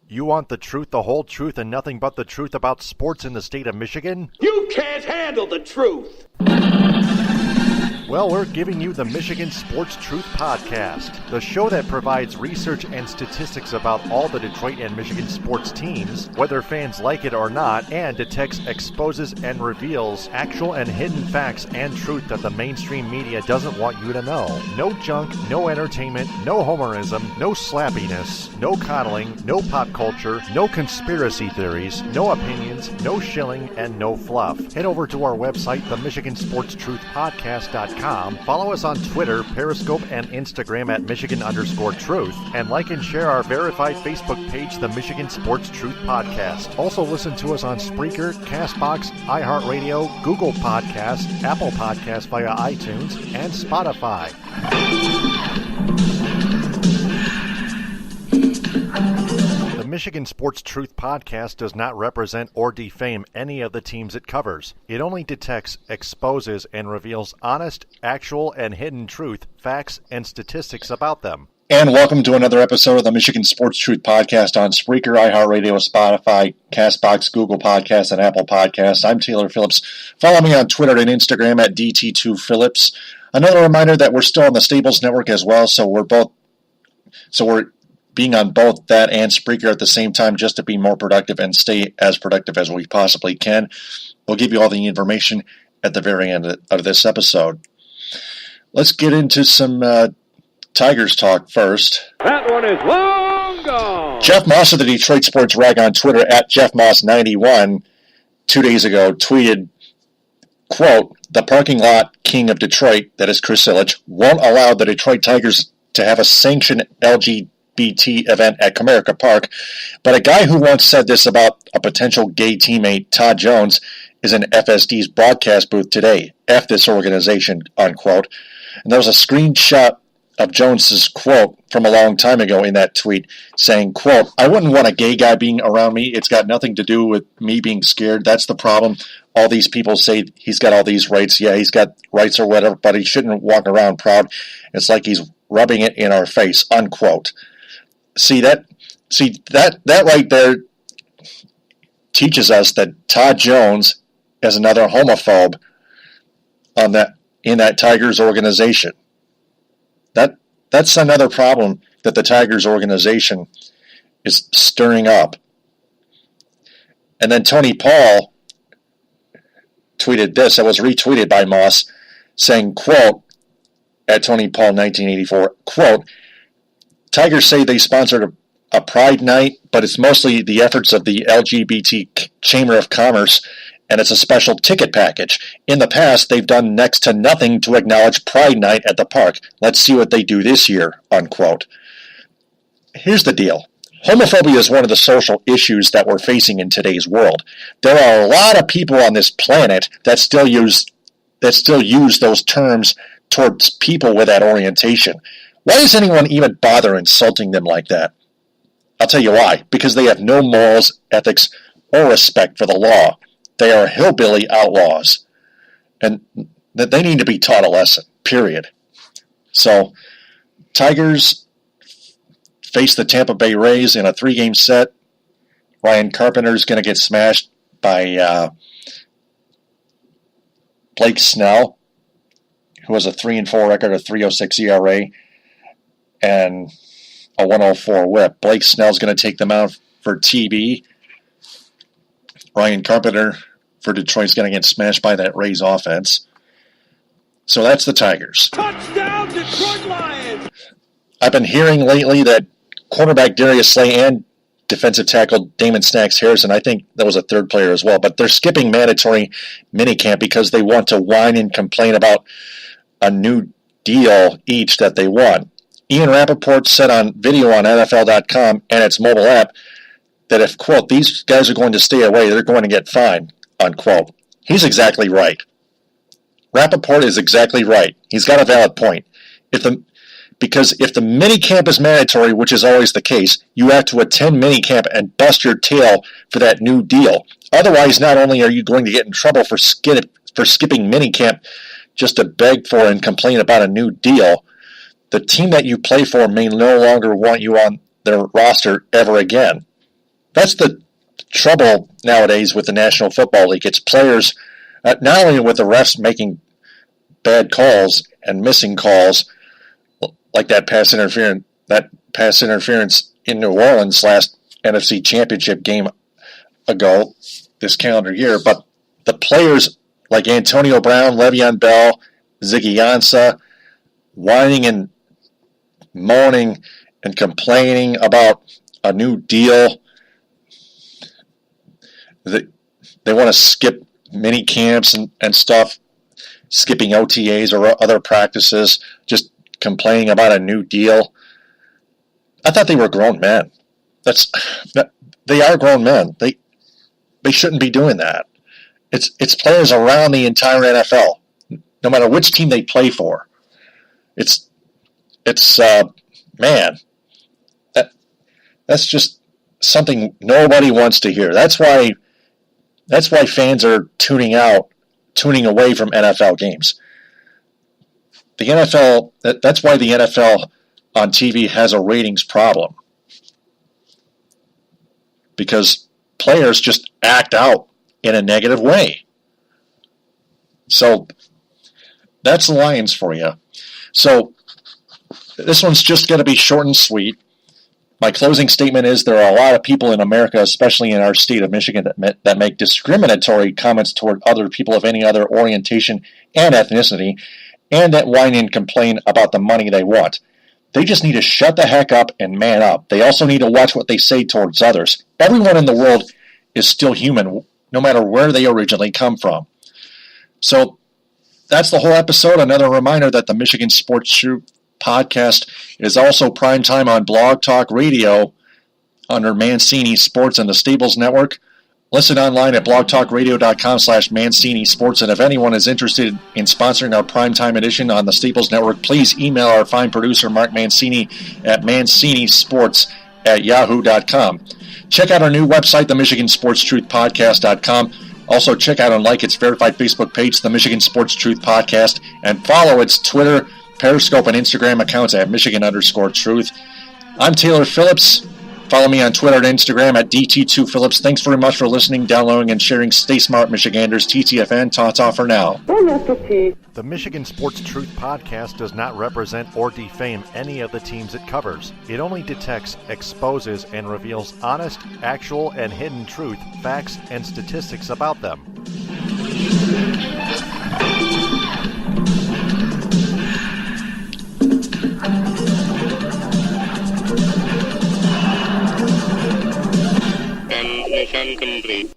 You want the truth, the whole truth, and nothing but the truth about sports in the state of Michigan? You can't handle the truth! Well, we're giving you the Michigan Sports Truth Podcast, the show that provides research and statistics about all the Detroit and Michigan sports teams, whether fans like it or not, and detects, exposes, and reveals actual and hidden facts and truth that the mainstream media doesn't want you to know. No junk, no entertainment, no homerism, no slappiness, no coddling, no pop culture, no conspiracy theories, no opinions, no shilling, and no fluff. Head over to our website, themichigansportstruthpodcast.com. Follow us on Twitter, Periscope, and Instagram at Michigan_Truth, and like and share our verified Facebook page, the Michigan Sports Truth Podcast. Also listen to us on Spreaker, CastBox, iHeartRadio, Google Podcasts, Apple Podcasts via iTunes, and Spotify. The Michigan Sports Truth Podcast does not represent or defame any of the teams it covers. It only detects, exposes, and reveals honest, actual, and hidden truth, facts, and statistics about them. And welcome to another episode of the Michigan Sports Truth Podcast on Spreaker, iHeartRadio, Spotify, CastBox, Google Podcasts, and Apple Podcasts. I'm Taylor Phillips. Follow me on Twitter and Instagram at DT2Phillips. Another reminder that we're still on the Stables Network as well, so we're being on both that and Spreaker at the same time just to be more productive and stay as productive as we possibly can. We'll give you all the information at the very end of this episode. Let's get into some Tigers talk first. That one is long gone! Jeff Moss of the Detroit Sports Rag on Twitter at JeffMoss91 2 days ago tweeted, quote, "The parking lot king of Detroit, that is Chris Ilitch, won't allow the Detroit Tigers to have a sanctioned LGBT event at Comerica Park, but a guy who once said this about a potential gay teammate, Todd Jones, is in FSD's broadcast booth today. F this organization," unquote. And there was a screenshot of Jones's quote from a long time ago in that tweet saying, quote, "I wouldn't want a gay guy being around me. It's got nothing to do with me being scared. That's the problem. All these people say he's got all these rights. Yeah, he's got rights or whatever, but he shouldn't walk around proud. It's like he's rubbing it in our face," unquote. See that right there teaches us that Todd Jones is another homophobe in that Tigers organization. That's another problem that the Tigers organization is stirring up. And then Tony Paul tweeted this. It was retweeted by Moss, saying, quote, at Tony Paul 1984, quote, "Tigers say they sponsored a Pride night, but it's mostly the efforts of the LGBT Chamber of Commerce, and it's a special ticket package. In the past, they've done next to nothing to acknowledge Pride night at the park. Let's see what they do this year," unquote. Here's the deal. Homophobia is one of the social issues that we're facing in today's world. There are a lot of people on this planet that still use those terms towards people with that orientation. Why does anyone even bother insulting them like that? I'll tell you why. Because they have no morals, ethics, or respect for the law. They are hillbilly outlaws. And that they need to be taught a lesson, period. So, Tigers face the Tampa Bay Rays in a 3-game set. Ryan Carpenter's going to get smashed by Blake Snell, who has a 3-4 record, a 3.06 ERA, and a 1.04 whip. Blake Snell's going to take them out for TB. Ryan Carpenter for Detroit's going to get smashed by that Rays offense. So that's the Tigers. Touchdown, Detroit Lions! I've been hearing lately that cornerback Darius Slay and defensive tackle Damon Snacks Harrison, I think there was a third player as well, but they're skipping mandatory minicamp because they want to whine and complain about a new deal each that they won. Ian Rappaport said on video on NFL.com and its mobile app that if, quote, "these guys are going to stay away, they're going to get fined," unquote. He's exactly right. Rappaport is exactly right. He's got a valid point. Because if the minicamp is mandatory, which is always the case, you have to attend minicamp and bust your tail for that new deal. Otherwise, not only are you going to get in trouble for skipping minicamp just to beg for and complain about a new deal, the team that you play for may no longer want you on their roster ever again. That's the trouble nowadays with the National Football League. It's players, not only with the refs making bad calls and missing calls, like that pass interference in New Orleans last NFC Championship game ago this calendar year, but the players like Antonio Brown, Le'Veon Bell, Ziggy Ansah, whining and moaning and complaining about a new deal. They want to skip mini camps and stuff, skipping OTAs or other practices, just complaining about a new deal. I thought they were grown men. They are grown men. They shouldn't be doing that. It's players around the entire NFL, no matter which team they play for. It's man, that's just something nobody wants to hear. That's why fans are tuning away from NFL games. The NFL, that's why the NFL on TV has a ratings problem. Because players just act out in a negative way. So that's the Lions for you. So this one's just going to be short and sweet. My closing statement is there are a lot of people in America, especially in our state of Michigan, that make discriminatory comments toward other people of any other orientation and ethnicity, and that whine and complain about the money they want. They just need to shut the heck up and man up. They also need to watch what they say towards others. Everyone in the world is still human, no matter where they originally come from. So that's the whole episode. Another reminder that the Michigan Sports Truth podcast is also primetime on Blog Talk Radio under Mancini Sports and the Staples Network. Listen online at blogtalkradio.com/Mancini Sports. And if anyone is interested in sponsoring our primetime edition on the Staples Network, please email our fine producer, Mark Mancini, at mancinisports@yahoo.com. Check out our new website, the MichiganSportsTruthPodcast.com. Also, check out and like its verified Facebook page, the Michigan Sports Truth Podcast, and follow its Twitter, Periscope, and Instagram accounts at Michigan_Truth. I'm Taylor Phillips. Follow me on Twitter and Instagram at DT2Phillips. Thanks very much for listening, downloading, and sharing. Stay smart, Michiganders. TTFN, ta-ta for now. The Michigan Sports Truth Podcast does not represent or defame any of the teams it covers. It only detects, exposes, and reveals honest, actual, and hidden truth, facts, and statistics about them. Mission complete.